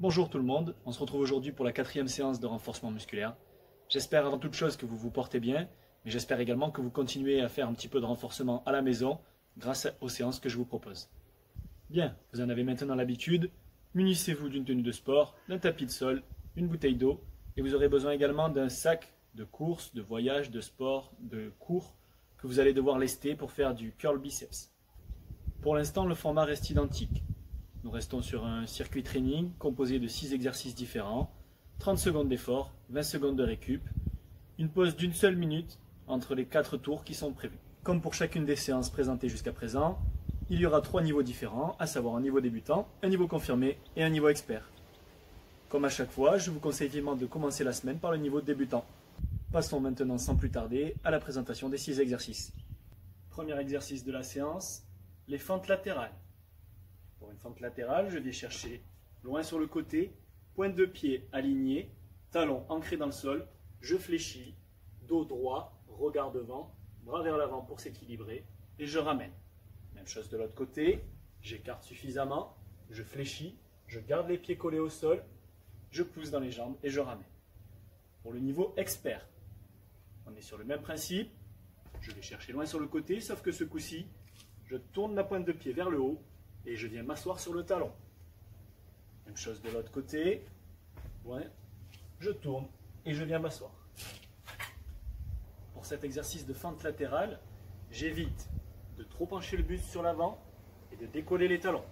Bonjour tout le monde, on se retrouve aujourd'hui pour la 4e séance de renforcement musculaire. J'espère avant toute chose que vous vous portez bien, mais j'espère également que vous continuez à faire un petit peu de renforcement à la maison grâce aux séances que je vous propose. Bien, vous en avez maintenant l'habitude, munissez-vous d'une tenue de sport, d'un tapis de sol, une bouteille d'eau, et vous aurez besoin également d'un sac de course, de voyage, de sport, de cours, que vous allez devoir lester pour faire du curl biceps. Pour l'instant, le format reste identique. Nous restons sur un circuit training composé de 6 exercices différents, 30 secondes d'effort, 20 secondes de récup, une pause d'une seule minute entre les 4 tours qui sont prévus. Comme pour chacune des séances présentées jusqu'à présent, il y aura 3 niveaux différents, à savoir un niveau débutant, un niveau confirmé et un niveau expert. Comme à chaque fois, je vous conseille vivement de commencer la semaine par le niveau débutant. Passons maintenant sans plus tarder à la présentation des 6 exercices. Premier exercice de la séance, les fentes latérales. Pour une fente latérale, je vais chercher loin sur le côté, pointe de pied alignée, talon ancré dans le sol, je fléchis, dos droit, regard devant, bras vers l'avant pour s'équilibrer et je ramène. Même chose de l'autre côté, j'écarte suffisamment, je fléchis, je garde les pieds collés au sol, je pousse dans les jambes et je ramène. Pour le niveau expert, on est sur le même principe, je vais chercher loin sur le côté, sauf que ce coup-ci, je tourne la pointe de pied vers le haut et je viens m'asseoir sur le talon. Même chose de l'autre côté, loin, je tourne et je viens m'asseoir. Pour cet exercice de fente latérale, j'évite de trop pencher le buste sur l'avant et de décoller les talons.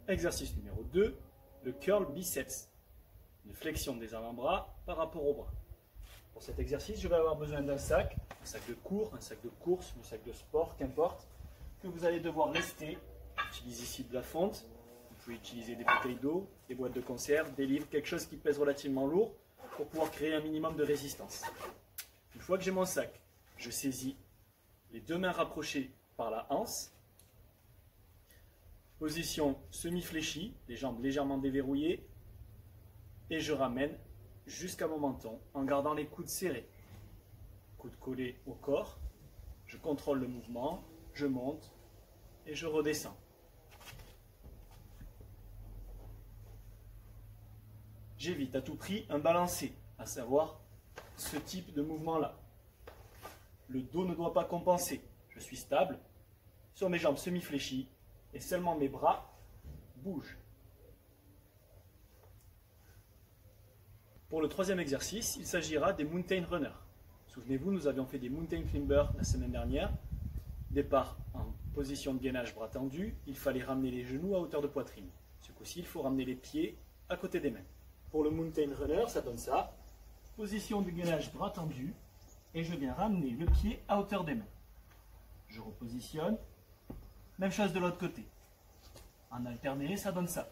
Exercice numéro 2, le curl biceps, une flexion des avant-bras par rapport au bras. Pour cet exercice, je vais avoir besoin d'un sac, un sac de cours, un sac de course, un sac de sport, qu'importe, que vous allez devoir lester. J'utilise ici de la fonte, vous pouvez utiliser des bouteilles d'eau, des boîtes de conserve, des livres, quelque chose qui pèse relativement lourd pour pouvoir créer un minimum de résistance. Une fois que j'ai mon sac, je saisis les deux mains rapprochées par la hanse, position semi-fléchie, les jambes légèrement déverrouillées, et je ramène jusqu'à mon menton en gardant les coudes serrés. Coudes collés au corps, je contrôle le mouvement, je monte et je redescends. J'évite à tout prix un balancé, à savoir ce type de mouvement-là. Le dos ne doit pas compenser. Je suis stable, sur mes jambes semi-fléchies et seulement mes bras bougent. Pour le troisième exercice, il s'agira des mountain runners. Souvenez-vous, nous avions fait des mountain climbers la semaine dernière. Départ en position de gainage bras tendus, il fallait ramener les genoux à hauteur de poitrine. Ce coup-ci, il faut ramener les pieds à côté des mains. Pour le mountain runner, ça donne ça. Position de gainage bras tendus et je viens ramener le pied à hauteur des mains. Je repositionne. Même chose de l'autre côté. En alterné, ça donne ça.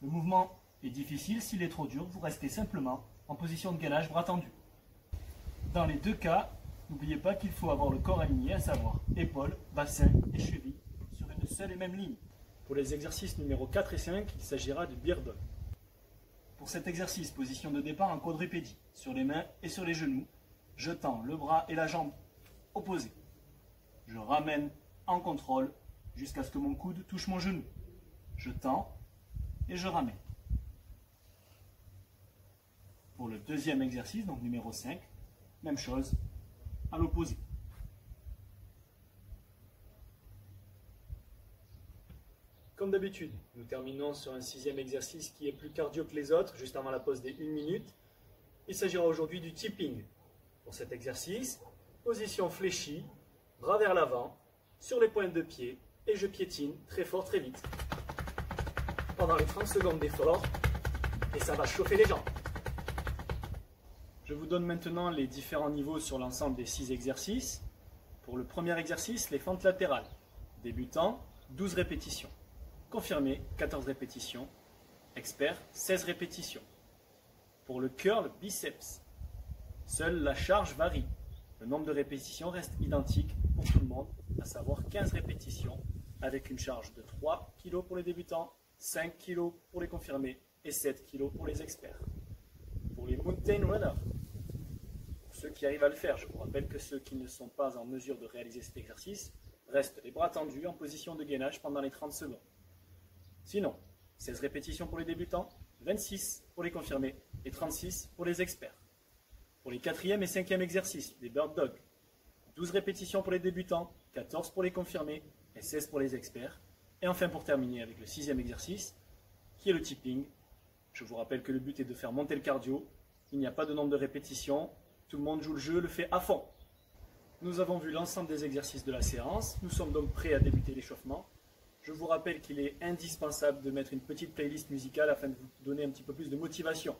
Le mouvement est difficile, s'il est trop dur, vous restez simplement en position de gainage bras tendus. Dans les deux cas, n'oubliez pas qu'il faut avoir le corps aligné, à savoir épaules, bassin et chevilles, sur une seule et même ligne. Pour les exercices numéro 4 et 5, il s'agira du bear dog. Pour cet exercice, position de départ en quadrupédie, sur les mains et sur les genoux, je tends le bras et la jambe opposés. Je ramène en contrôle jusqu'à ce que mon coude touche mon genou. Je tends et je ramène. Pour le deuxième exercice, donc numéro 5, même chose, à l'opposé. Comme d'habitude, nous terminons sur un 6e exercice qui est plus cardio que les autres, juste avant la pause des 1 minute. Il s'agira aujourd'hui du tipping. Pour cet exercice, position fléchie, bras vers l'avant, sur les pointes de pied, et je piétine très fort, très vite. Pendant les 30 secondes d'effort, et ça va chauffer les jambes. Je vous donne maintenant les différents niveaux sur l'ensemble des 6 exercices. Pour le premier exercice, les fentes latérales. Débutant, 12 répétitions. Confirmé, 14 répétitions. Expert, 16 répétitions. Pour le curl biceps, seule la charge varie. Le nombre de répétitions reste identique pour tout le monde, à savoir 15 répétitions, avec une charge de 3 kg pour les débutants, 5 kg pour les confirmés et 7 kg pour les experts. Pour les mountain runners, pour ceux qui arrivent à le faire, je vous rappelle que ceux qui ne sont pas en mesure de réaliser cet exercice Reste les bras tendus en position de gainage pendant les 30 secondes. Sinon, 16 répétitions pour les débutants, 26 pour les confirmés et 36 pour les experts. Pour les 4e et 5e exercices, les Bird Dogs, 12 répétitions pour les débutants, 14 pour les confirmés et 16 pour les experts. Et enfin pour terminer avec le 6e exercice, qui est le tipping. Je vous rappelle que le but est de faire monter le cardio. Il n'y a pas de nombre de répétitions. Tout le monde joue le jeu, le fait à fond. Nous avons vu l'ensemble des exercices de la séance. Nous sommes donc prêts à débuter l'échauffement. Je vous rappelle qu'il est indispensable de mettre une petite playlist musicale afin de vous donner un petit peu plus de motivation.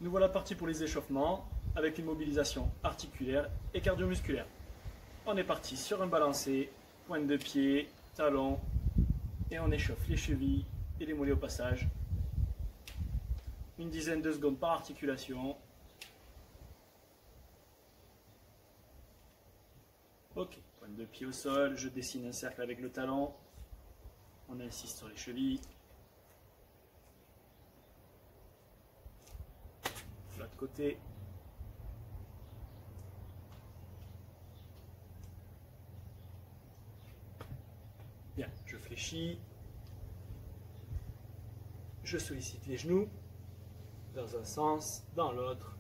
Nous voilà partis pour les échauffements avec une mobilisation articulaire et cardio-musculaire. On est parti sur un balancé, pointe de pied, talon, et on échauffe les chevilles et les mollets au passage. Une dizaine de secondes par articulation. Ok, pointe de pied au sol, je dessine un cercle avec le talon. On insiste sur les chevilles. De l'autre côté. Bien, je fléchis. Je sollicite les genoux. Dans un sens, dans l'autre.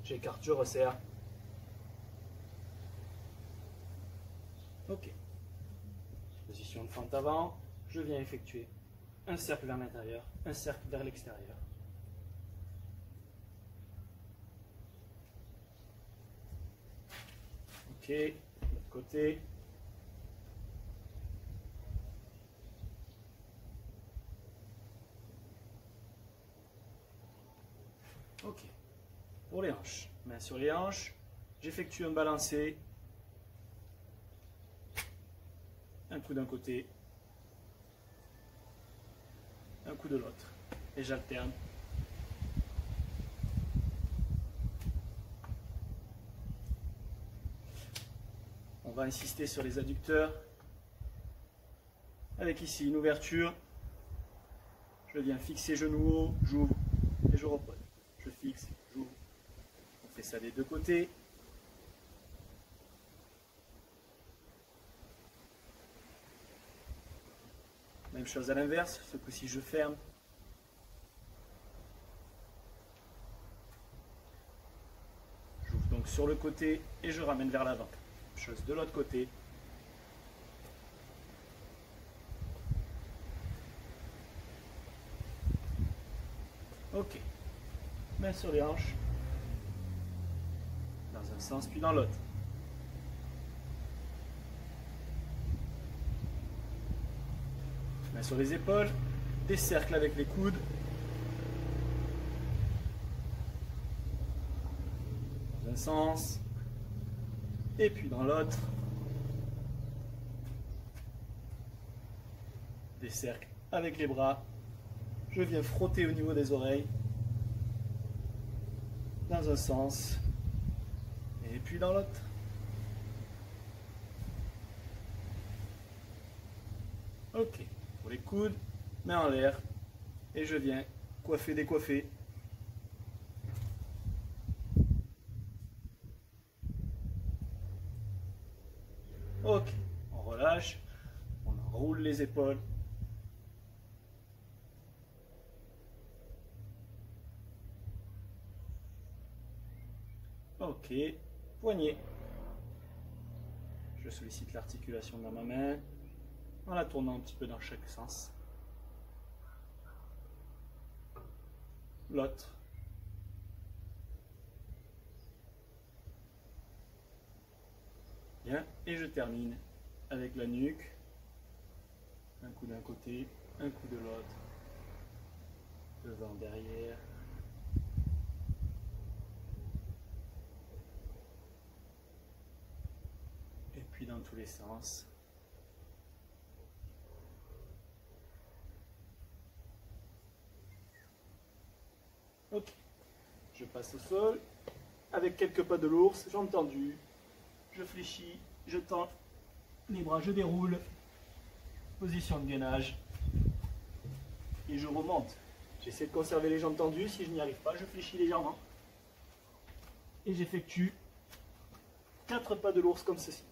J'écarte, je resserre. Ok. Position de fente avant. Je viens effectuer un cercle vers l'intérieur, un cercle vers l'extérieur. Ok. De l'autre côté. Ok. Pour les hanches, main sur les hanches, j'effectue un balancé. Un coup d'un côté, un coup de l'autre. Et j'alterne. On va insister sur les adducteurs. Avec ici une ouverture. Je viens fixer genou haut, j'ouvre et je repose. Je fixe, j'ouvre. On fait ça des deux côtés. Même chose à l'inverse, ce coup-ci je ferme. J'ouvre donc sur le côté et je ramène vers l'avant. Même chose de l'autre côté. Ok. Main sur les hanches. Dans un sens puis dans l'autre. Main sur les épaules. Des cercles avec les coudes. Dans un sens. Et puis dans l'autre. Des cercles avec les bras. Je viens frotter au niveau des oreilles. Dans un sens. Et puis dans l'autre. Ok. Pour les coudes, main en l'air. Et je viens coiffer, décoiffer. Ok. On relâche. On enroule les épaules. Ok, poignet. Je sollicite l'articulation dans ma main en la tournant un petit peu dans chaque sens. L'autre. Bien, et je termine avec la nuque. Un coup d'un côté, un coup de l'autre. Devant, derrière. Et puis dans tous les sens. Ok, je passe au sol, avec quelques pas de l'ours, jambes tendues, je fléchis, je tends les bras, je déroule, position de gainage, et je remonte. J'essaie de conserver les jambes tendues, si je n'y arrive pas, je fléchis légèrement, et j'effectue 4 pas de l'ours comme ceci.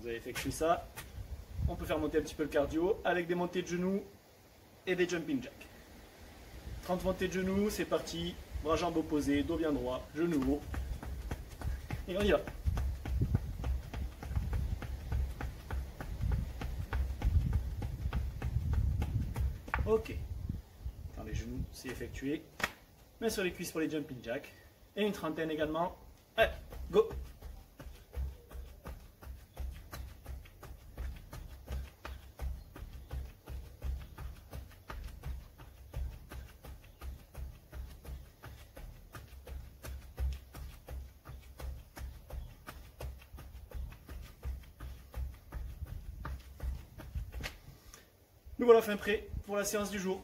avez effectué ça, on peut faire monter un petit peu le cardio avec des montées de genoux et des jumping jacks. 30 montées de genoux, c'est parti. Bras jambes opposés, dos bien droit, genoux haut. Et on y va. Ok. Quand les genoux, c'est effectué. Main sur les cuisses pour les jumping jacks. Et une trentaine également. Allez, go! Nous voilà fin prêt pour la séance du jour.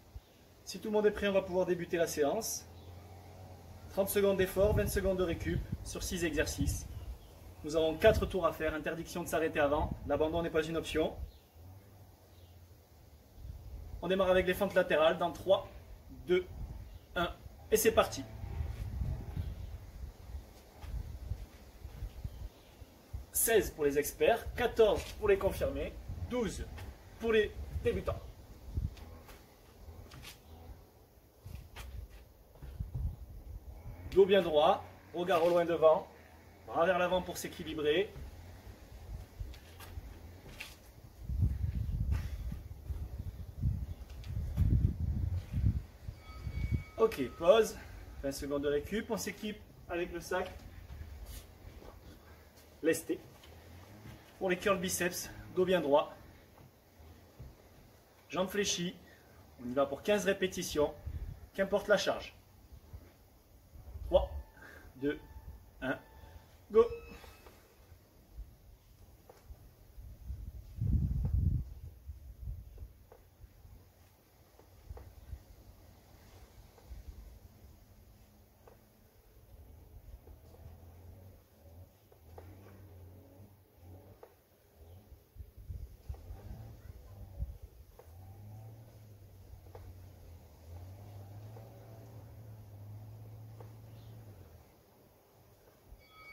Si tout le monde est prêt, on va pouvoir débuter la séance. 30 secondes d'effort, 20 secondes de récup sur 6 exercices. Nous avons 4 tours à faire, interdiction de s'arrêter avant. L'abandon n'est pas une option. On démarre avec les fentes latérales dans 3, 2, 1 et c'est parti. « 16 pour les experts, 14 pour les confirmés, 12 pour les débutants. Dos bien droit, regard au loin devant, bras vers l'avant pour s'équilibrer. Ok, pause, 20 secondes de récup, on s'équipe avec le sac lesté. Pour les curls biceps, dos bien droit, jambes fléchies, on y va pour 15 répétitions, qu'importe la charge. 3, 2, 1, go!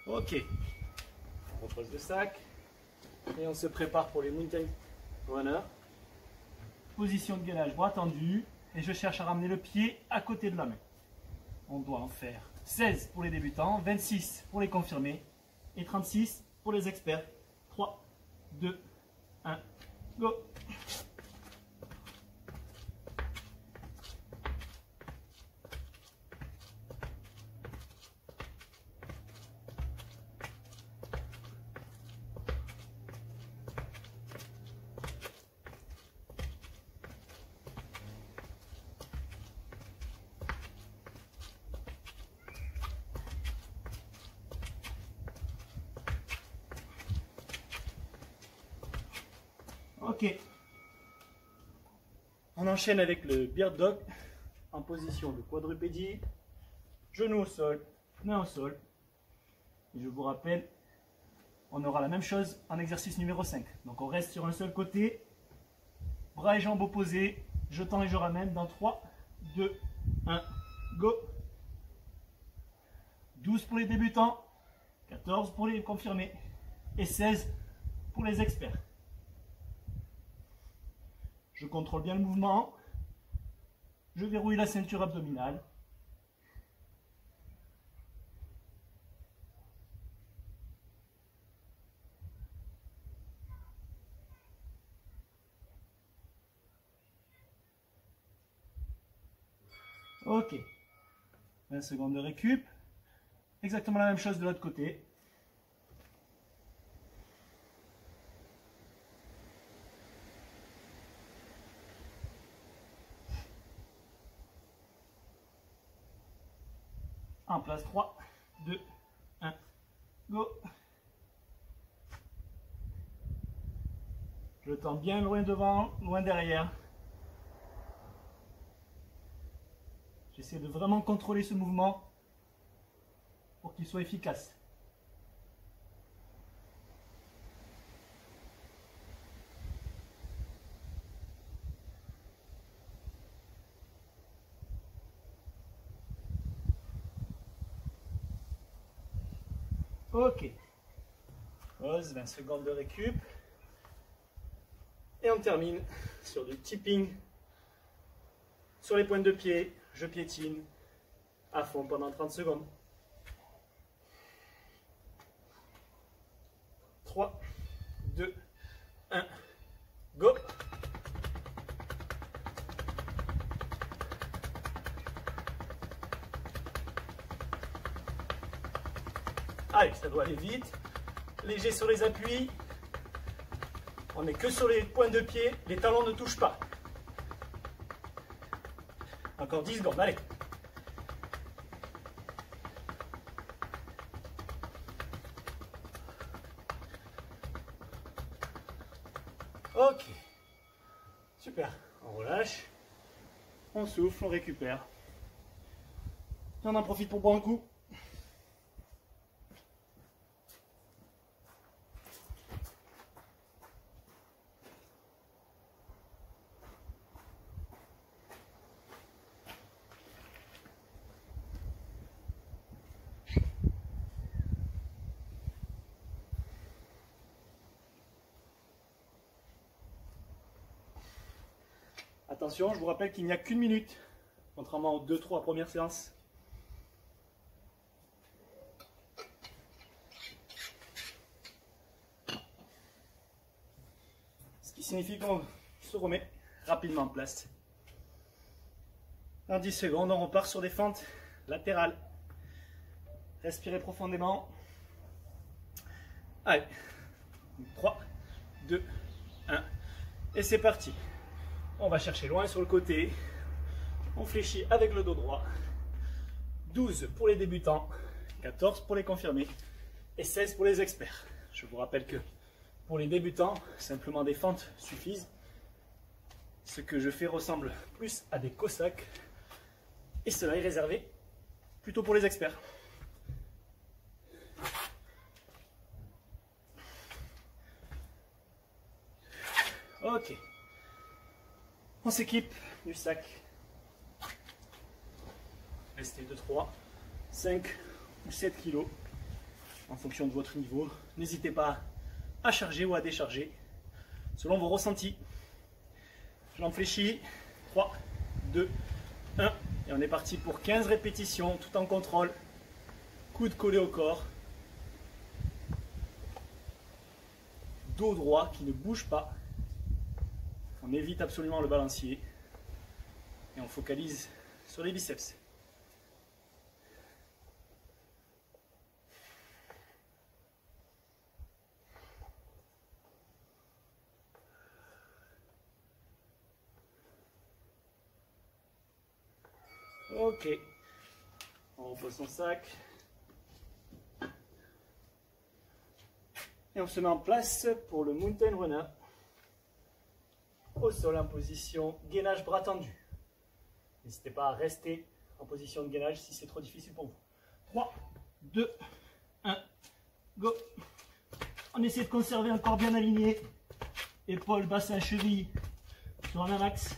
Ok, on repose le sac et on se prépare pour les mountain runners. Position de gainage, bras tendu et je cherche à ramener le pied à côté de la main. On doit en faire 16 pour les débutants, 26 pour les confirmés et 36 pour les experts. 3, 2, 1, go! Ok. On enchaîne avec le Bird Dog en position de quadrupédie. Genoux au sol, main au sol. Et je vous rappelle, on aura la même chose en exercice numéro 5. Donc on reste sur un seul côté, bras et jambes opposés, je tends et je ramène dans 3, 2, 1, go! 12 pour les débutants, 14 pour les confirmés et 16 pour les experts. Je contrôle bien le mouvement, je verrouille la ceinture abdominale. Ok, 20 secondes de récup, exactement la même chose de l'autre côté. En place, 3, 2, 1, go! Je tends bien loin devant, loin derrière. J'essaie de vraiment contrôler ce mouvement pour qu'il soit efficace. Ok. Pause, 20 secondes de récup. on termine sur du tipping. Sur les pointes de pied, je piétine à fond pendant 30 secondes. 3, 2, 1, go! Allez, ça doit aller vite. Léger sur les appuis. On n'est que sur les pointes de pied. Les talons ne touchent pas. Encore 10 secondes, allez. Ok. Super. On relâche. On souffle, on récupère. Et on en profite pour boire un coup. Attention, je vous rappelle qu'il n'y a qu'une minute, contrairement aux 2-3 premières séances. Ce qui signifie qu'on se remet rapidement en place. En 10 secondes, on repart sur des fentes latérales. Respirez profondément. Allez, 3, 2, 1, et c'est parti. On va chercher loin sur le côté. On fléchit avec le dos droit. 12 pour les débutants, 14 pour les confirmés et 16 pour les experts. Je vous rappelle que pour les débutants, simplement des fentes suffisent. Ce que je fais ressemble plus à des cossacks et cela est réservé plutôt pour les experts. Ok. On s'équipe du sac. Restez de 3, 5 ou 7 kg en fonction de votre niveau. N'hésitez pas à charger ou à décharger selon vos ressentis. J'en fléchis. 3, 2, 1. Et on est parti pour 15 répétitions tout en contrôle. Coude collé au corps. Dos droit qui ne bouge pas. On évite absolument le balancier et on focalise sur les biceps. Ok, on repose son sac et on se met en place pour le mountain runner. Au sol en position gainage bras tendu. N'hésitez pas à rester en position de gainage si c'est trop difficile pour vous. 3, 2, 1, go. On essaie de conserver un corps bien aligné. Épaules, bassin, cheville sur un axe.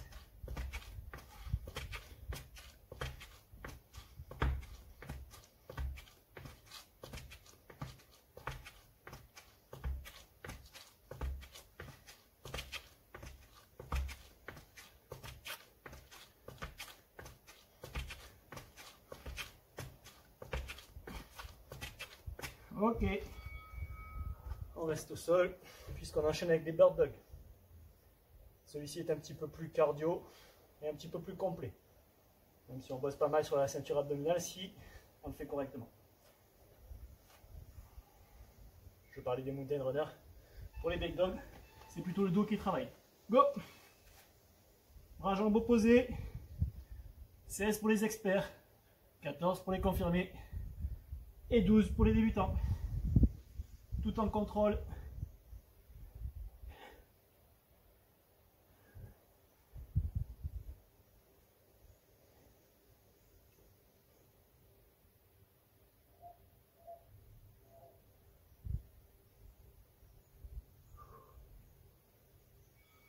Ok, on reste au sol puisqu'on enchaîne avec des bird dogs. Celui-ci est un petit peu plus cardio et un petit peu plus complet. Même si on bosse pas mal sur la ceinture abdominale, si on le fait correctement. Je parlais des mountain runners. Pour les big dogs, c'est plutôt le dos qui travaille. Go! Bras jambes opposés. 16 pour les experts. 14 pour les confirmés. Et 12 pour les débutants. Tout en contrôle.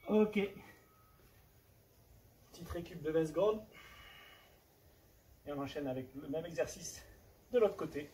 Ok. Petite récup de 20 secondes. Et on enchaîne avec le même exercice de l'autre côté.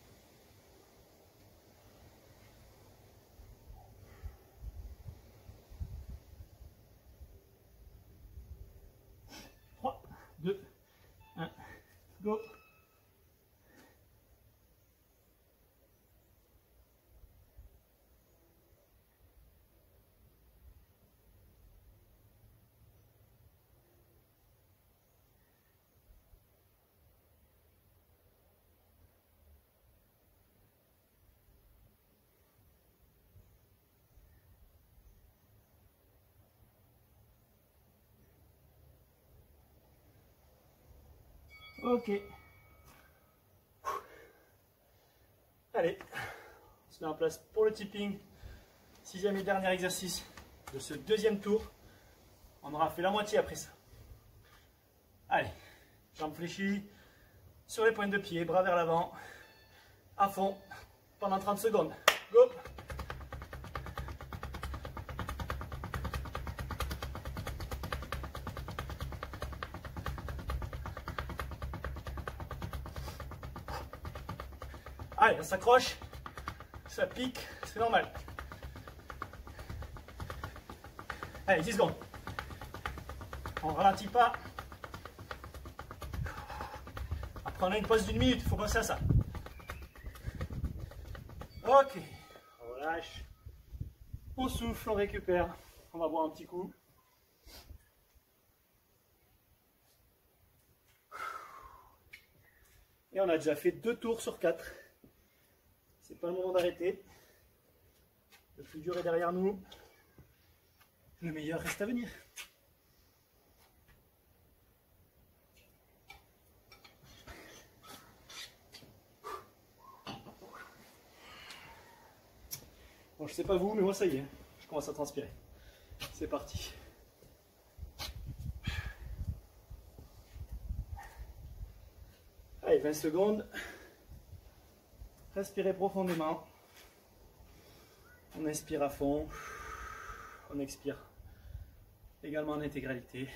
Ok. Allez, on se met en place pour le tipping. 6e et dernier exercice de ce deuxième tour. On aura fait la moitié après ça. Allez, jambes fléchies, sur les pointes de pied, bras vers l'avant, à fond, pendant 30 secondes. Go! Allez, on s'accroche, ça pique, c'est normal. Allez, 10 secondes. On ne ralentit pas. Après, on a une pause d'1 minute, il faut penser à ça. Ok, on relâche. On souffle, on récupère. On va boire un petit coup. Et on a déjà fait 2 tours sur 4. C'est pas le moment d'arrêter. Le plus dur est derrière nous. Le meilleur reste à venir. Bon, je sais pas vous, mais moi ça y est, je commence à transpirer. C'est parti. Allez, 20 secondes. Respirez profondément. On inspire à fond. On expire également en intégralité.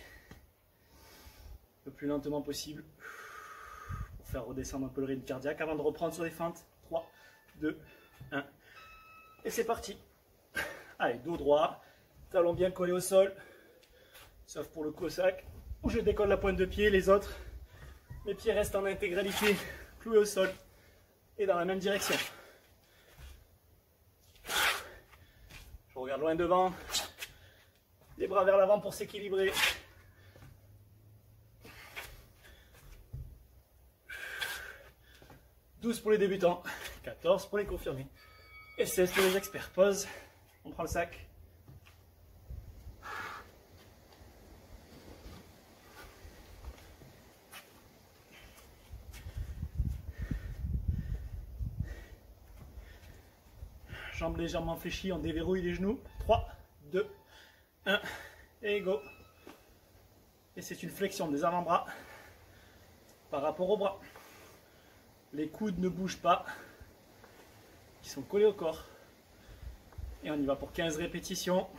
Le plus lentement possible. Pour faire redescendre un peu le rythme cardiaque avant de reprendre sur les feintes. 3, 2, 1. Et c'est parti. Allez, dos droit. Talons bien collés au sol. Sauf pour le Cossack où je décolle la pointe de pied. Les autres, mes pieds restent en intégralité cloués au sol et dans la même direction. Je regarde loin devant. Les bras vers l'avant pour s'équilibrer. « 12 pour les débutants, 14 pour les confirmés et 16 pour les experts. » Pause, on prend le sac. Jambes légèrement fléchies, on déverrouille les genoux. 3, 2, 1 et go. Et c'est une flexion des avant-bras par rapport aux bras. Les coudes ne bougent pas, ils sont collés au corps. Et on y va pour 15 répétitions.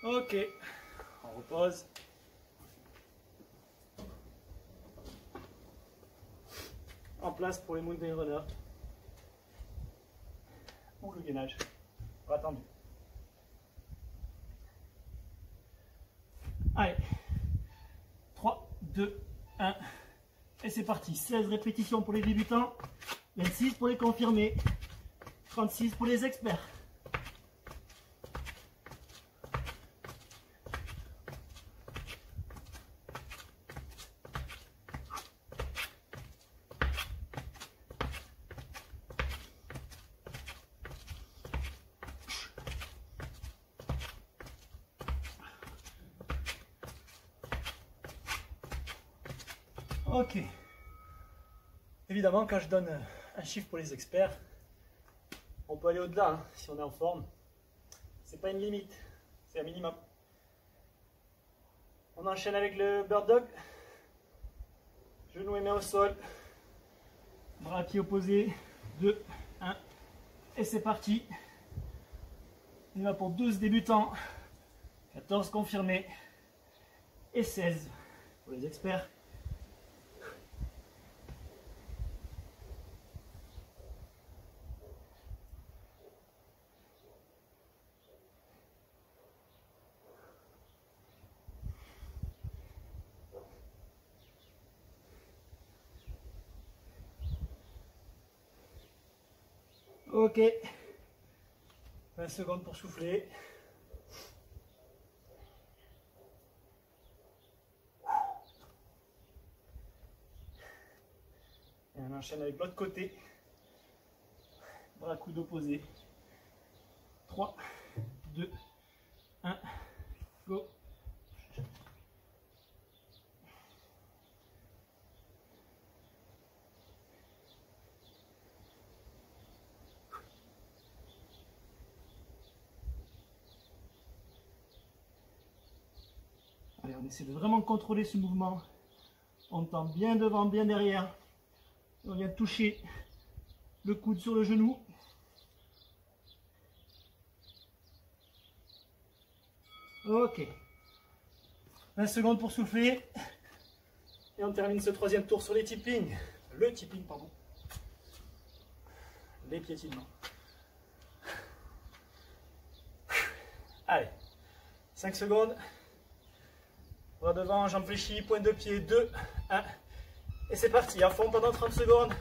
Ok, on repose. En place pour les mountain runners ou le gainage. Pas tendu. Allez, 3, 2, 1 et c'est parti. 16 répétitions pour les débutants, 26 pour les confirmés, 36 pour les experts. Ok. Évidemment, quand je donne un chiffre pour les experts, on peut aller au-delà hein, si on est en forme. C'est pas une limite, c'est un minimum. On enchaîne avec le bird dog. Genoux et mains au sol. Bras à pieds opposés. 2, 1. Et c'est parti. On y va pour 12 débutants, 14 confirmés et 16 pour les experts. Ok, 20 secondes pour souffler. enchaîne avec l'autre côté. Bras coude opposé. 3, 2, 1, go. Allez, on essaie de vraiment contrôler ce mouvement. On tend bien devant, bien derrière. On vient toucher le coude sur le genou. Ok. 20 secondes pour souffler. Et on termine ce troisième tour sur les tipping. Le tipping, pardon. Les piétinements. Allez. 5 secondes. Bras devant, jambes fléchies, pointe de pied. 2, 1. Et c'est parti. À fond pendant 30 secondes.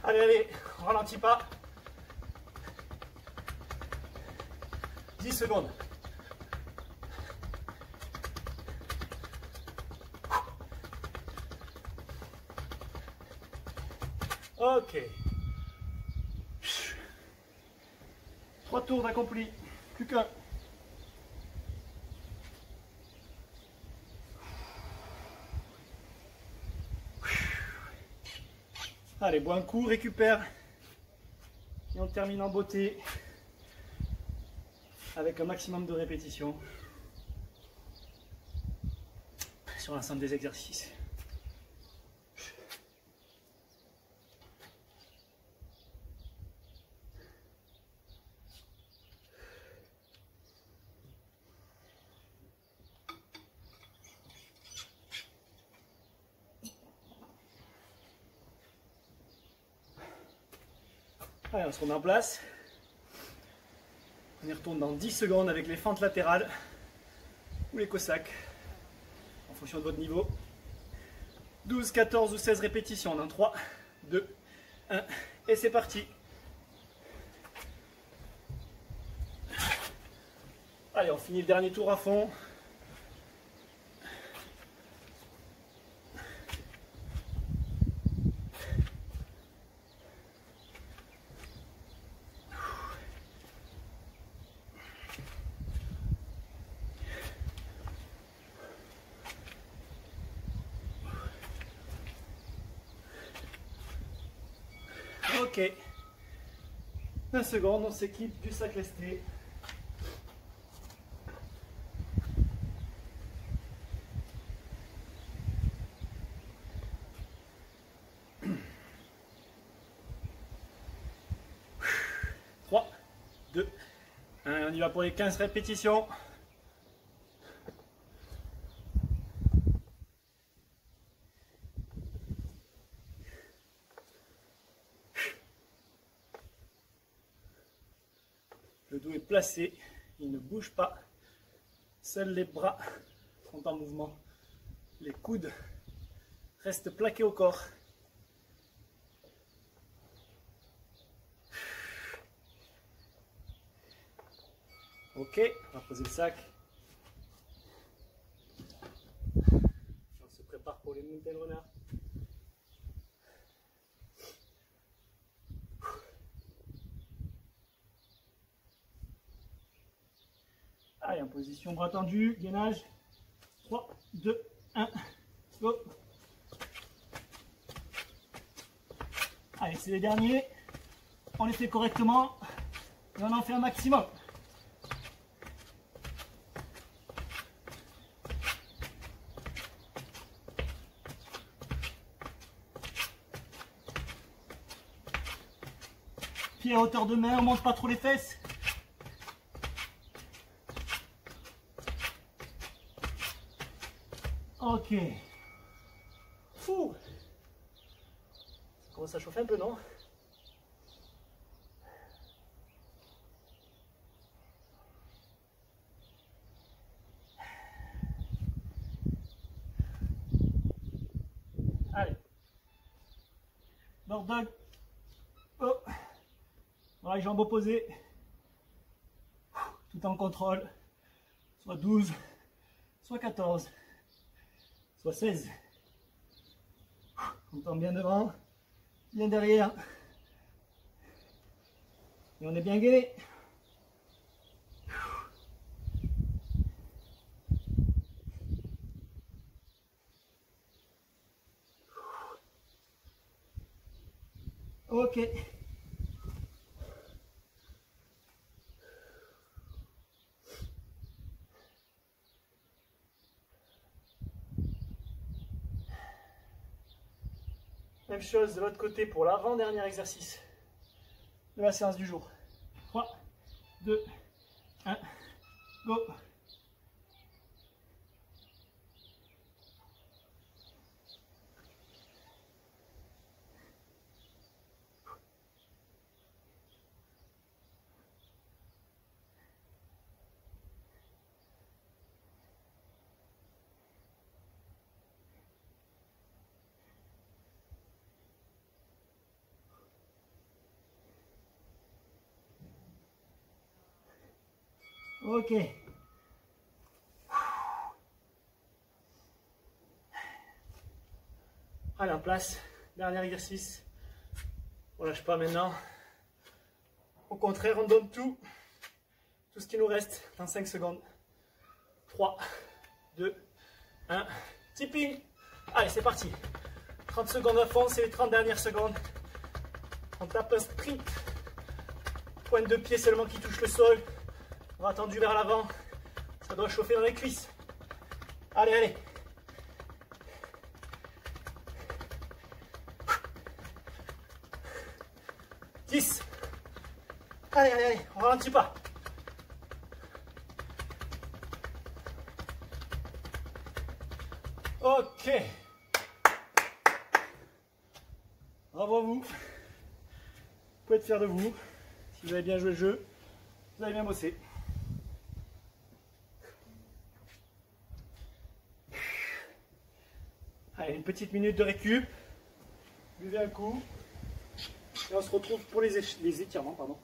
Allez, allez, on ralentit pas. 10 secondes. Ok. 3 tours d'accompli. Plus qu'un. Allez, bois un coup, récupère. Et on termine en beauté avec un maximum de répétitions sur l'ensemble des exercices. Allez, on se remet en place. On y retourne dans 10 secondes avec les fentes latérales ou les cossacks, en fonction de votre niveau. 12, 14 ou 16 répétitions dans 3, 2, 1, et c'est parti. Allez, on finit le dernier tour à fond. Ok. 1 seconde, on s'équipe du sac lesté. Trois, 2, 1, on y va pour les 15 répétitions. Le dos est placé, il ne bouge pas. Seuls les bras sont en mouvement. Les coudes restent plaqués au corps. Ok, on va poser le sac. On se prépare pour les mountain runners. Allez, en position bras tendus, gainage. 3, 2, 1, go. Allez, c'est les derniers. On les fait correctement et on en fait un maximum. Pied à hauteur de main, on monte pas trop les fesses. Ok. Fou. Ça commence à chauffer un peu, non? Allez. Bird dog. Oh. Pareil, jambes opposées. Tout en contrôle. Soit 12, soit 14, soit 16. On tombe bien devant, bien derrière. Et on est bien gainé. Ok. Même chose de l'autre côté pour l'avant-dernier exercice de la séance du jour. 3, 2, 1, go! Ok. Allez, en place. Dernier exercice. On lâche pas maintenant. Au contraire, on donne tout. Tout ce qui nous reste dans 5 secondes. 3, 2, 1. Tipping. Allez, c'est parti. 30 secondes à fond, c'est les 30 dernières secondes. On tape un sprint. Pointe de pied seulement qui touche le sol. Bras tendu vers l'avant. Ça doit chauffer dans les cuisses. Allez, allez. Allez, allez, allez, on ralentit pas. Ok. Bravo à vous. Vous pouvez être fiers de vous. Si vous avez bien joué le jeu, vous avez bien bossé. Allez, une petite minute de récup. Buvez un coup. Et on se retrouve pour les étirements, pardon.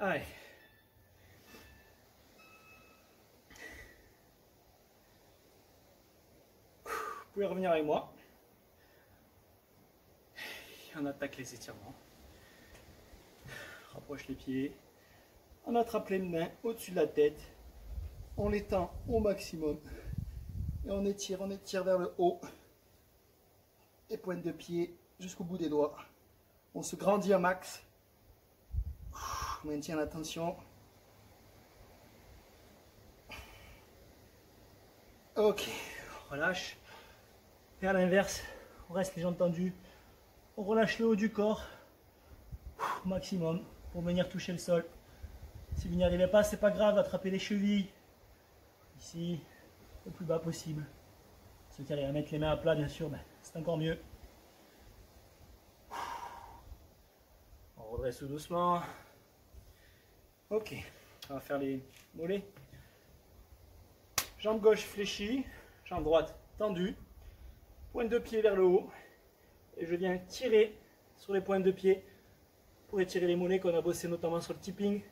Allez. Vous pouvez revenir avec moi. Et on attaque les étirements. Rapproche les pieds. On attrape les mains au-dessus de la tête. On les tend au maximum. Et on étire vers le haut. Et pointe de pied jusqu'au bout des doigts. On se grandit un max. On maintient la tension. Ok, on relâche. Et à l'inverse, on reste les jambes tendues. On relâche le haut du corps au maximum pour venir toucher le sol. Si vous n'y arrivez pas, c'est pas grave, attrapez les chevilles. Ici, le plus bas possible. Ceux qui arrivent à mettre les mains à plat, bien sûr, ben, c'est encore mieux. On redresse doucement. Ok, on va faire les mollets. Jambe gauche fléchie, jambe droite tendue, pointe de pied vers le haut. Et je viens tirer sur les pointes de pied pour étirer les mollets qu'on a bossé notamment sur le tipping.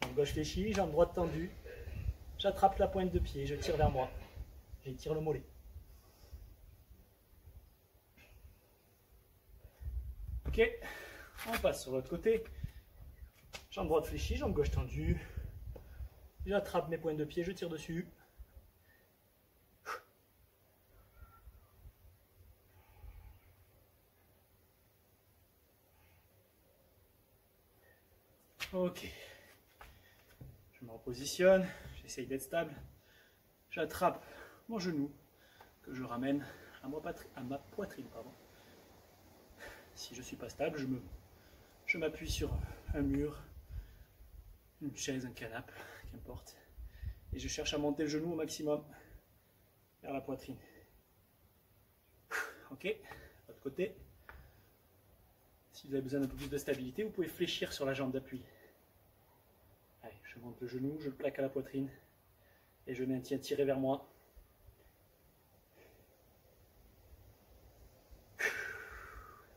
Jambe gauche fléchie, jambe droite tendue. J'attrape la pointe de pied, je tire vers moi. J'étire le mollet. Ok, on passe sur l'autre côté. Jambe droite fléchie, jambe gauche tendue. J'attrape mes pointes de pied, je tire dessus. Ok. Je me repositionne, j'essaye d'être stable. J'attrape mon genou que je ramène à ma poitrine. Pardon. Si je ne suis pas stable, je m'appuie sur un mur, une chaise, un canapé, qu'importe. Et je cherche à monter le genou au maximum vers la poitrine. Ok, l'autre côté. Si vous avez besoin d'un peu plus de stabilité, vous pouvez fléchir sur la jambe d'appui. Allez, je monte le genou, je le plaque à la poitrine et je maintiens tiré vers moi.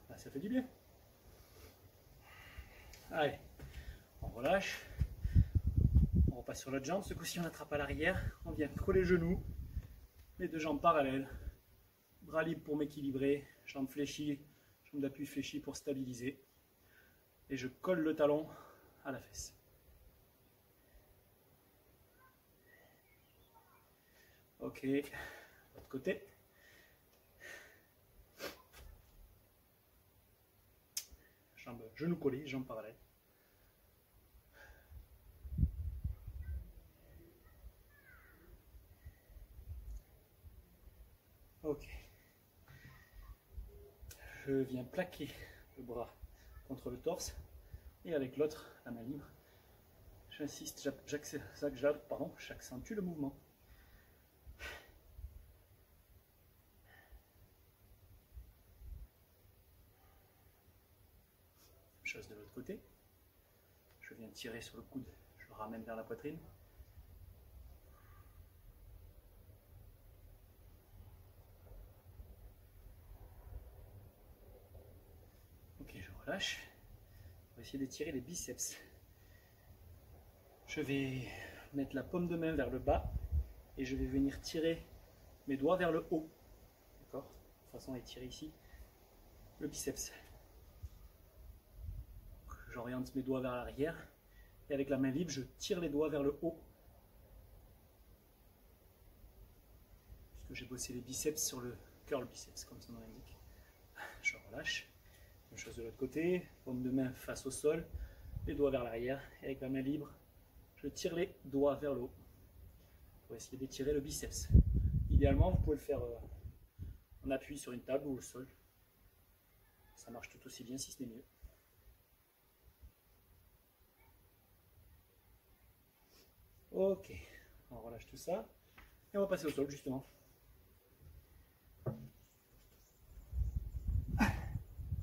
Là, ça fait du bien. Allez, on relâche. On repasse sur l'autre jambe. Ce coup-ci, on attrape à l'arrière. On vient coller le genou. Les deux jambes parallèles. Bras libres pour m'équilibrer. Jambes fléchies. Jambe d'appui fléchie pour stabiliser. Et je colle le talon à la fesse. Ok, l'autre côté. Jambes, genoux collés, jambes parallèles. Ok. Je viens plaquer le bras contre le torse et avec l'autre, la main libre, j'insiste, j'accentue le mouvement. Chose de l'autre côté. Je viens tirer sur le coude, je le ramène vers la poitrine. Ok, je relâche. On va essayer d'étirer les biceps. Je vais mettre la paume de main vers le bas et je vais venir tirer mes doigts vers le haut. D'accord? De façon à étirer ici le biceps. J'oriente mes doigts vers l'arrière et avec la main libre, je tire les doigts vers le haut. Puisque j'ai bossé les biceps sur le curl biceps, comme son nom l'indique. Je relâche. Même chose de l'autre côté, paume de main face au sol, les doigts vers l'arrière et avec la main libre, je tire les doigts vers le haut pour essayer d'étirer le biceps. Idéalement, vous pouvez le faire en appui sur une table ou au sol. Ça marche tout aussi bien si ce n'est mieux. Ok, on relâche tout ça et on va passer au sol justement.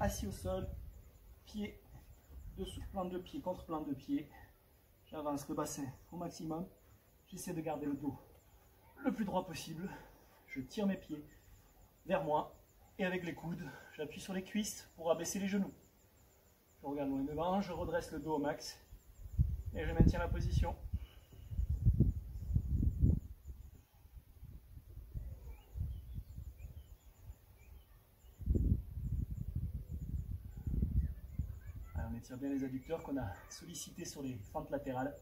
Assis au sol, pied dessous, plante de pied contre plante de pied. J'avance le bassin au maximum. J'essaie de garder le dos le plus droit possible. Je tire mes pieds vers moi et avec les coudes, j'appuie sur les cuisses pour abaisser les genoux. Je regarde loin devant, je redresse le dos au max et je maintiens la position. On étire bien les adducteurs qu'on a sollicités sur les fentes latérales.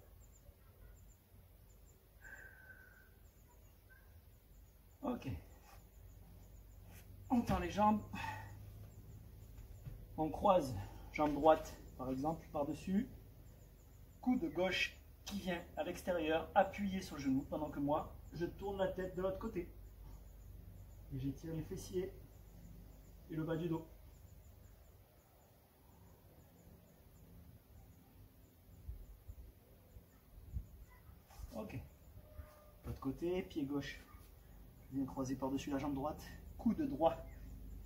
Ok. On tend les jambes. On croise jambe droite, par exemple, par-dessus. Coude gauche qui vient à l'extérieur, appuyé sur le genou, pendant que moi, je tourne la tête de l'autre côté. Et j'étire les fessiers et le bas du dos. Ok. L'autre côté, pied gauche. Je viens croiser par-dessus la jambe droite. Coude droit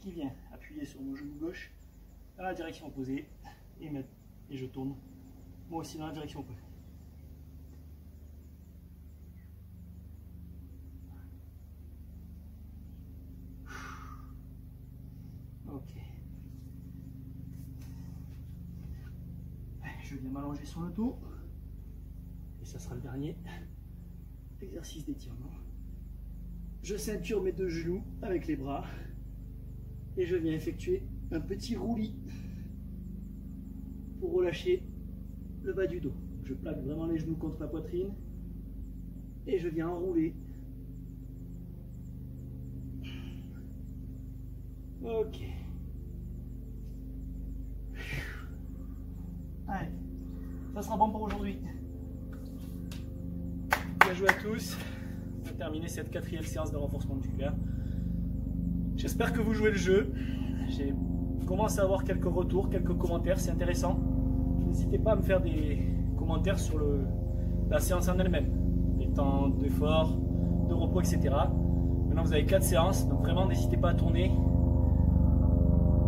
qui vient appuyer sur mon genou gauche dans la direction opposée. Et je tourne moi aussi dans la direction opposée. Ok. Je viens m'allonger sur le dos. Et ça sera le dernier exercice d'étirement. Je ceinture mes deux genoux avec les bras et je viens effectuer un petit roulis pour relâcher le bas du dos. Je plaque vraiment les genoux contre la poitrine et je viens enrouler. Ok. Allez, ça sera bon pour aujourd'hui. Bien joué à tous. On va terminer cette 4e séance de renforcement musculaire. J'espère que vous jouez le jeu. J'ai commencé à avoir quelques retours, quelques commentaires, c'est intéressant. N'hésitez pas à me faire des commentaires sur la séance en elle-même, les temps d'effort, de repos, etc. Maintenant vous avez 4 séances, donc vraiment n'hésitez pas à tourner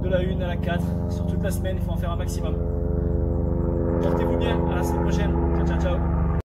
de la 1 à la 4 sur toute la semaine, il faut en faire un maximum. Portez-vous bien, à la semaine prochaine. Ciao, ciao, ciao.